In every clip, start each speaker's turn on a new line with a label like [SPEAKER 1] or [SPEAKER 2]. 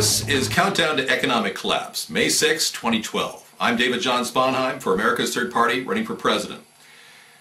[SPEAKER 1] This is Countdown to Economic Collapse, May 6, 2012. I'm David John Sponheim for America's Third Party, running for president.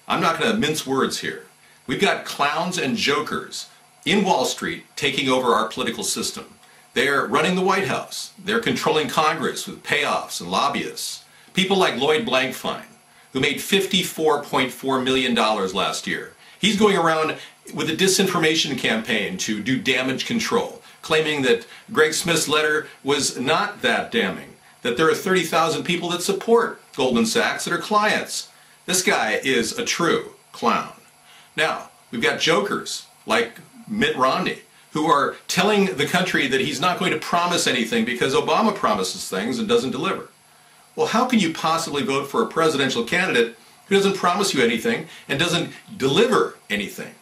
[SPEAKER 1] I'm not going to mince words here. We've got clowns and jokers in Wall Street taking over our political system. They're running the White House. They're controlling Congress with payoffs and lobbyists. People like Lloyd Blankfein, who made $54.4 million last year. He's going around with a disinformation campaign to do damage control, claiming that Greg Smith's letter was not that damning, that there are 30,000 people that support Goldman Sachs that are clients. This guy is a true clown. Now, we've got jokers like Mitt Romney, who are telling the country that he's not going to promise anything because Obama promises things and doesn't deliver. Well, how can you possibly vote for a presidential candidate who doesn't promise you anything and doesn't deliver anything?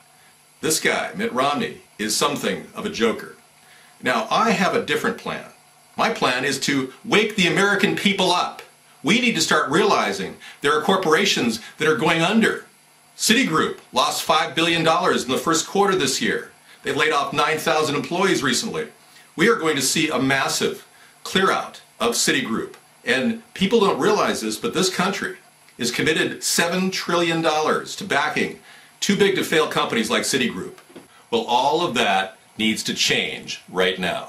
[SPEAKER 1] This guy, Mitt Romney, is something of a joker. Now, I have a different plan. My plan is to wake the American people up. We need to start realizing there are corporations that are going under. Citigroup lost $5 billion in the first quarter this year. They've laid off 9,000 employees recently. We are going to see a massive clear out of Citigroup. And people don't realize this, but this country is committed $7 trillion to backing too big to fail companies like Citigroup. Well, all of that needs to change right now.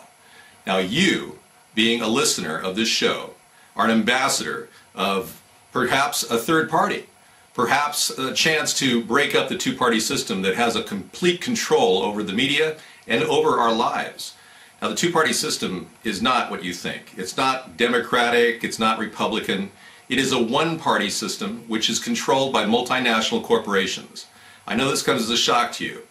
[SPEAKER 1] Now, you, being a listener of this show, are an ambassador of perhaps a third party, perhaps a chance to break up the two-party system that has a complete control over the media and over our lives. Now, the two-party system is not what you think. It's not Democratic, it's not Republican. It is a one-party system which is controlled by multinational corporations. I know this comes as a shock to you,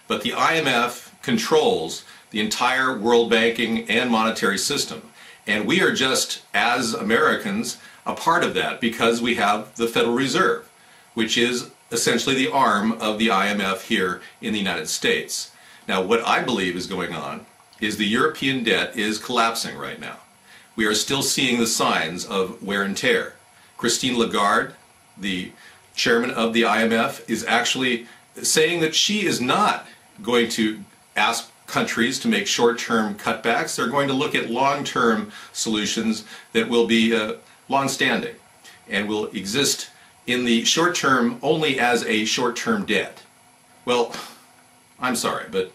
[SPEAKER 1] but the IMF controls the entire world banking and monetary system. And we are just, as Americans, a part of that because we have the Federal Reserve, which is essentially the arm of the IMF here in the United States. Now, what I believe is going on is the European debt is collapsing right now. We are still seeing the signs of wear and tear. Christine Lagarde, the chairman of the IMF, is actually saying that she is not going to ask countries to make short-term cutbacks. They're going to look at long-term solutions that will be long-standing and will exist in the short term only as a short-term debt. Well, I'm sorry, but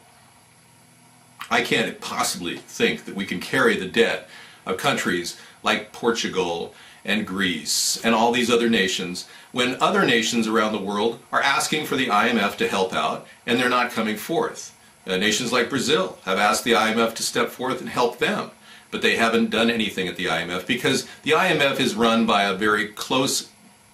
[SPEAKER 1] I can't possibly think that we can carry the debt of countries like Portugal and Greece and all these other nations when other nations around the world are asking for the IMF to help out and they're not coming forth. Nations like Brazil have asked the IMF to step forth and help them, but they haven't done anything at the IMF because the IMF is run by a very close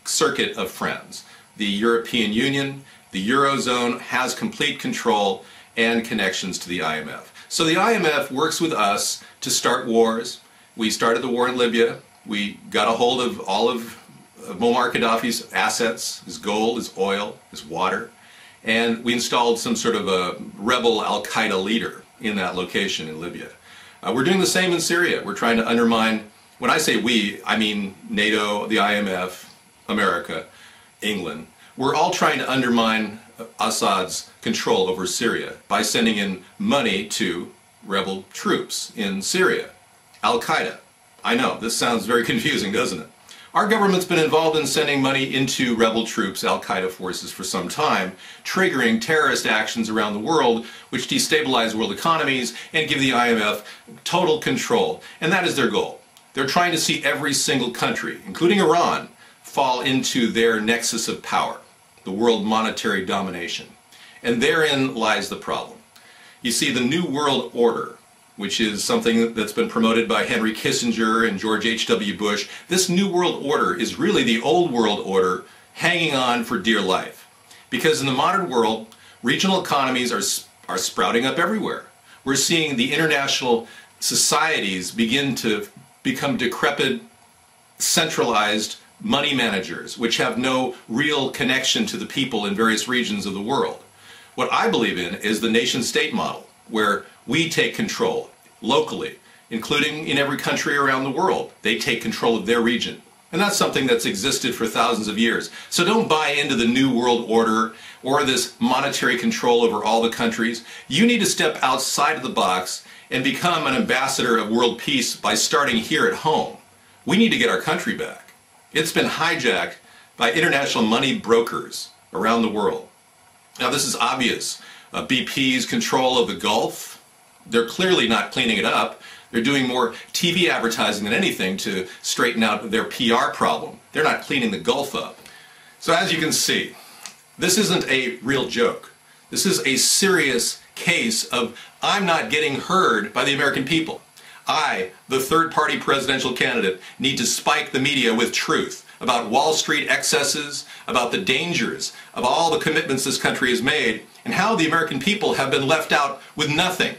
[SPEAKER 1] circuit of friends. The European Union, the Eurozone has complete control and connections to the IMF. So the IMF works with us to start wars. We started the war in Libya. We got a hold of all of Muammar Gaddafi's assets, his gold, his oil, his water. And we installed some sort of a rebel al-Qaeda leader in that location in Libya. We're doing the same in Syria. We're trying to undermine, when I say we, I mean NATO, the IMF, America, England. We're all trying to undermine Assad's control over Syria by sending in money to rebel troops in Syria. Al-Qaeda. I know, this sounds very confusing, doesn't it? Our government's been involved in sending money into rebel troops, al-Qaeda forces, for some time, triggering terrorist actions around the world which destabilize world economies and give the IMF total control. And that is their goal. They're trying to see every single country, including Iran, fall into their nexus of power, the world monetary domination. And therein lies the problem. You see, the New World Order, which is something that's been promoted by Henry Kissinger and George H.W. Bush. This New World Order is really the old world order hanging on for dear life. Because in the modern world, regional economies are sprouting up everywhere. We're seeing the international societies begin to become decrepit, centralized money managers, which have no real connection to the people in various regions of the world. What I believe in is the nation-state model, where we take control locally, including in every country around the world. They take control of their region. And that's something that's existed for thousands of years. So don't buy into the New World Order or this monetary control over all the countries. You need to step outside of the box and become an ambassador of world peace by starting here at home. We need to get our country back. It's been hijacked by international money brokers around the world. Now this is obvious. BP's control of the Gulf, they're clearly not cleaning it up. They're doing more TV advertising than anything to straighten out their PR problem. They're not cleaning the Gulf up. So as you can see, this isn't a real joke. This is a serious case of I'm not getting heard by the American people. I, the third-party presidential candidate, need to spike the media with truth about Wall Street excesses, about the dangers of all the commitments this country has made, and how the American people have been left out with nothing,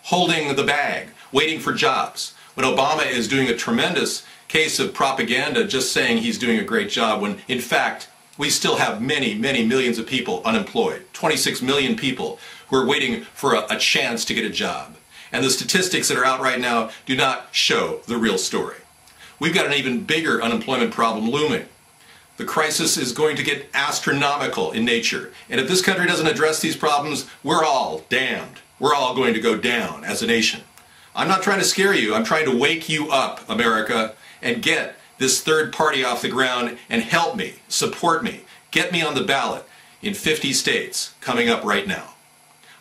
[SPEAKER 1] holding the bag, waiting for jobs. When Obama is doing a tremendous case of propaganda just saying he's doing a great job, when in fact we still have many, many millions of people unemployed, 26 million people who are waiting for a chance to get a job. And the statistics that are out right now do not show the real story. We've got an even bigger unemployment problem looming. The crisis is going to get astronomical in nature. And if this country doesn't address these problems, we're all damned. We're all going to go down as a nation. I'm not trying to scare you. I'm trying to wake you up, America, and get this third party off the ground and help me, support me, get me on the ballot in 50 states coming up right now.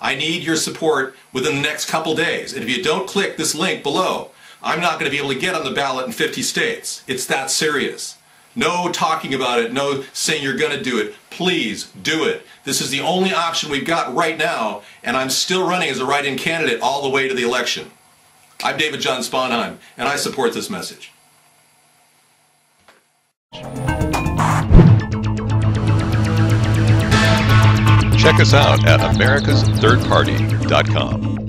[SPEAKER 1] I need your support within the next couple days. And if you don't click this link below, I'm not going to be able to get on the ballot in 50 states. It's that serious. No talking about it, no saying you're going to do it. Please do it. This is the only option we've got right now, and I'm still running as a write-in candidate all the way to the election. I'm David John Sponheim, and I support this message.
[SPEAKER 2] Check us out at americasthirdparty.com.